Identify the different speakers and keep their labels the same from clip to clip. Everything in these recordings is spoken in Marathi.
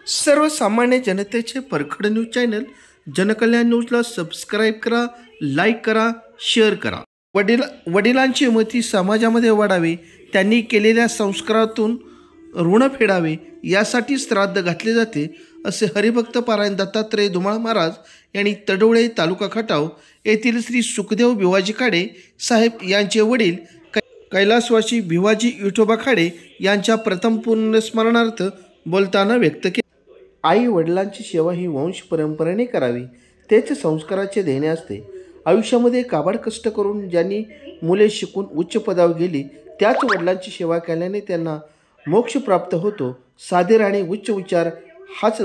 Speaker 1: सर्वसामान्य जनतेचे परखड न्यूज चॅनल जनकल्याण न्यूजला सबस्क्राईब करा, लाईक करा, शेअर करा। वडिलांची मती समाजामध्ये वाढावी, त्यांनी केलेल्या संस्कारातून ऋण फेडावे यासाठी श्राद्ध घातले जाते, असे हरिभक्त पारायण दत्तात्रय धुमाळ महाराज यांनी तडोळे तालुका खटाव येथील श्री सुखदेव भिवाजी खाडे साहेब यांचे वडील कैलासवासी भिवाजी विठोबा खाडे यांच्या प्रथम पुण्यस्मरणार्थ बोलताना व्यक्त केले। आई वडिलांची सेवा ही वंश परंपरेने करावी, तेच संस्काराचे देणे असते। आयुष्यामध्ये काबाड कष्ट करून ज्यांनी मुले शिकून उच्च पदावर गेली, त्याच वडिलांची सेवा केल्याने त्यांना मोक्ष प्राप्त होतो। साधे राहणे, उच्च विचार हाच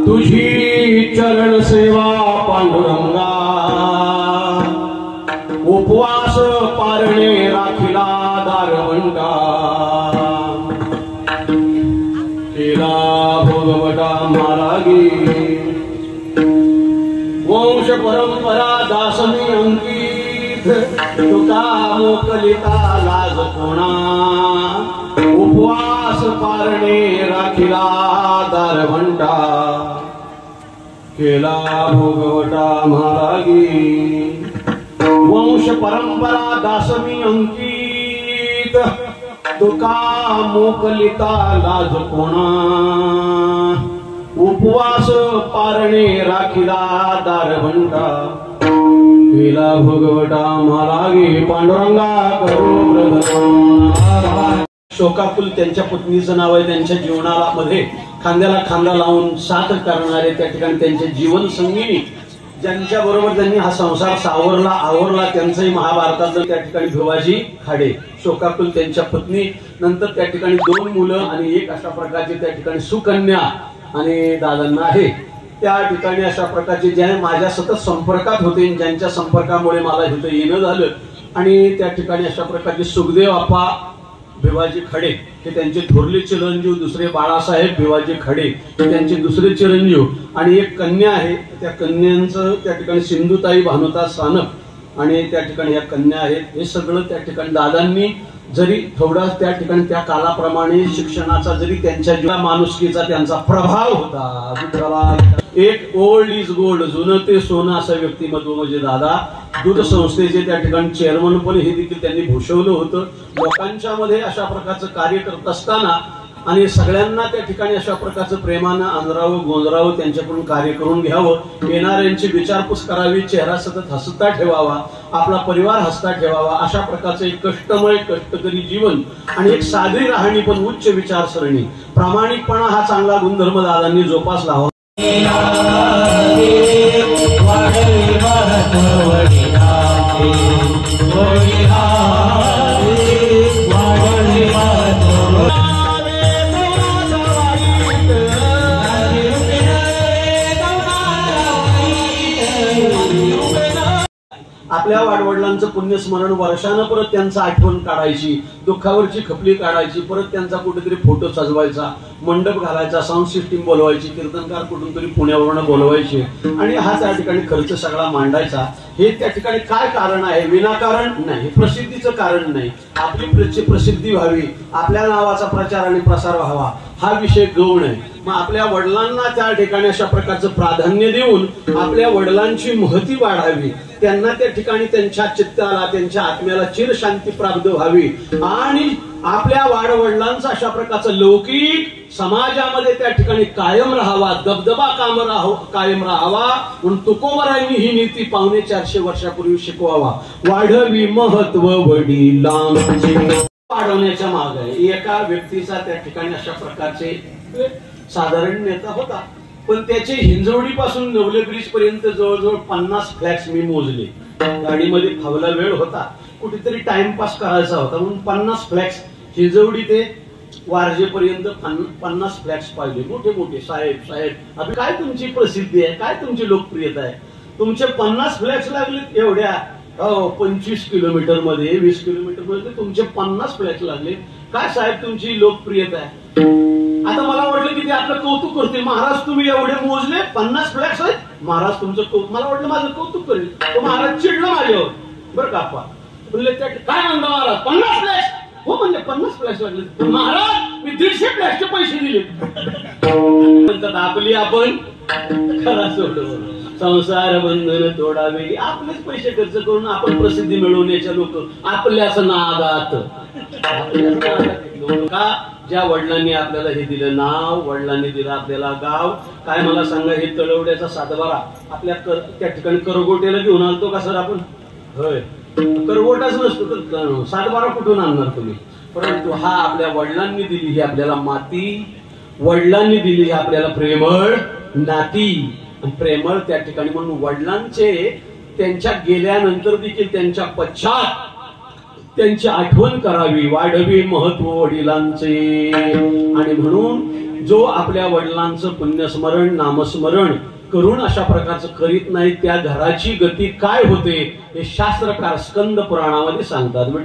Speaker 2: तुझी चरण सेवा पांडुरंगा, उपवास पारणे राखिला दारवंटा, केला भोगवटा मारागी, वंश परंपरा दासनी अंकित, तुका मोकलिता लाज कोणा, उपवास पारणे राखिला दारवंटा, केला भोगवटा महारागी, वंश परंपरा दासमी अंकित, तुका मोकलिता लाज कोणा, उपवास पारणे राखिला दारवंटा, केला भोगवटा महारागी, पांडुरंगा करो प्रदर्शन। शोकाकुल त्यांच्या पत्नीचं नाव आहे। त्यांच्या जीवनाला मध्ये खांद्याला खांदा लावून साथ करणारे, त्या ठिकाणी त्यांचे जीवन संगिनी, ज्यांच्या बरोबर त्यांनी हा संसार सावरला आवरला, त्यांचंही महाभारताचं त्या ठिकाणी भिवाजी खाडे। शोकाकुल त्यांच्या पत्नी, नंतर त्या ठिकाणी 2 मुलं आणि एक अशा प्रकारची त्या ठिकाणी सुकन्या आणि दादांना आहे। त्या ठिकाणी अशा प्रकारचे ज्या माझ्या सतत संपर्कात होते, ज्यांच्या संपर्कामुळे मला इथं येणं झालं, आणि त्या ठिकाणी अशा प्रकारचे सुखदेव आप्पा भिवाजी खडे हे त्यांचे थोरले चिरंजीव, दुसरे बाळासाहेब भिवाजी खडे हे त्यांचे दुसरे चिरंजीव, आणि एक कन्या आहे। त्या कन्यांचं त्या ठिकाणी सिंधुताई भानुता सानप, आणि त्या ठिकाणी या कन्या आहेत। हे सगळं त्या ठिकाणी दादांनी जरी थोडा त्या ठिकाणी त्या कालाप्रमाणे शिक्षणाचा जरी त्यांच्या जीवा माणुसकीचा त्यांचा प्रभाव होता। एक ओल्ड इज गोल्ड, जुनं ते सोनं असं व्यक्तिमत्व म्हणजे दादा। दूध संस्थेचे त्या ठिकाणी चेअरमन पण हे देखील त्यांनी भूषवलं होतं। लोकांच्या मध्ये अशा प्रकारचं कार्य करत असताना आणि सगळ्यांना त्या ठिकाणी अशा प्रकारचं प्रेमानं आंधरावं गोंधरावं, त्यांच्याकडून कार्य करून घ्यावं, येणाऱ्यांची विचारपूस करावी, चेहरा सतत हसता ठेवावा, आपला परिवार हसता ठेवावा, अशा प्रकारचं एक कष्टमय कष्टकरी जीवन आणि एक साधी राहणी पण उच्च विचारसरणी, प्रामाणिकपणा हा चांगला गुणधर्म दादांनी जोपासला हवा। आपल्या वाडवडिलांचं पुण्यस्मरण वर्षानं परत त्यांचं आठवण काढायची, दुःखावरची खपली काढायची, परत त्यांचा कुठेतरी फोटो सजवायचा, मंडप घालायचा, साऊंड सिस्टीम बोलवायची, कीर्तनकार कुठून तरी पुण्यावरून बोलवायचे, आणि हा त्या ठिकाणी खर्च सगळा मांडायचा। हे त्या ठिकाणी काय कारण आहे? विनाकारण नाही, प्रसिद्धीचं कारण नाही, आपली प्रसिद्धी व्हावी, आपल्या नावाचा प्रचार आणि प्रसार व्हावा हा विषय गौण आहे। मग आपल्या वडिलांना त्या ठिकाणी अशा प्रकारचं प्राधान्य देऊन आपल्या वडिलांची महती वाढावी, त्यांना त्या ठिकाणी त्यांच्या चित्ताला त्यांच्या आत्म्याला चिरशांती प्राप्त व्हावी आणि आपल्या वाडवडिलांचा अशा प्रकारचा लौकिक समाजामध्ये त्या ठिकाणी कायम राहावा, दबदबा कायम राहावा म्हणून तुकोबरायांनी ही नीती 450 वर्षापूर्वी शिकवावा. वाढवी महत्व वडिलांचे वाढवण्याच्या मागे एका व्यक्तीचा त्या ठिकाणी अशा प्रकारचे साधारण नेता होता, पण त्याचे हिंजवडीपासून नवले ब्रिज पर्यंत जवळजवळ 50 फ्लॅट्स मी मोजले. गाडीमध्ये फावला वेळ होता, कुठेतरी टाइमपास करायचा होता म्हणून 50 फ्लॅट्स हिंजवडी ते वारजेपर्यंत 50 फ्लॅट्स पाहिले, मोठे मोठे. साहेब आता काय तुमची प्रसिद्धी आहे, काय तुमची लोकप्रियता आहे, तुमचे 50 फ्लॅट्स लागलेत एवढ्या 25 किलोमीटर मध्ये 20 किलोमीटर मध्ये तुमचे 50 फ्लॅट लागले, काय साहेब तुमची लोकप्रियता आहे. आता मला वाटलं की ते आपलं कौतुक करतील, महाराज तुम्ही एवढे मोजले 50 फ्लॅट्स आहेत, महाराज तुमचं कौतुक, मला वाटलं माझं कौतुक करेल. तो महाराज चिडला माझ्यावर, बरं का म्हणले काय म्हणता महाराज 50 फ्लॅट्स, हो म्हणजे 50 फ्लॅट्स लागले, महाराज मी 150 फ्लॅट्सचे पैसे दिले. म्हणतात आपली आपण खरा सोडवलं, संसार बंधन तोडावे, आपलेच पैसे खर्च करून आपण प्रसिद्धी मिळवण्याच्या लोक आपल्याच नादात का. ज्या वडिलांनी आपल्याला हे दिलं नाव, वडिलांनी दिलं आपल्याला गाव, काय मला सांगा हे तळवड्याचा 7/12 आपल्या त्या ठिकाणी करगोट्याला घेऊन आलतो का सर आपण, होय करगोटाच नसतो तर 7/12 कुठून आणणार तुम्ही. परंतु हा आपल्या वडिलांनी दिली ही आपल्याला माती, वडिलांनी दिली ही आपल्याला प्रेमळ नाती, आणि प्रेमळ त्या ठिकाणी म्हणून वडिलांचे त्यांच्या गेल्यानंतर देखील त्यांच्या पश्चात त्यांची आठवण करावी, वाढवी महत्व वडिलांचे. आणि म्हणून जो आपल्या वडिलांचं पुण्यस्मरण नामस्मरण करून अशा प्रकारचं करीत नाही त्या घराची गती काय होते हे शास्त्रकार स्कंद पुराणामध्ये सांगतात.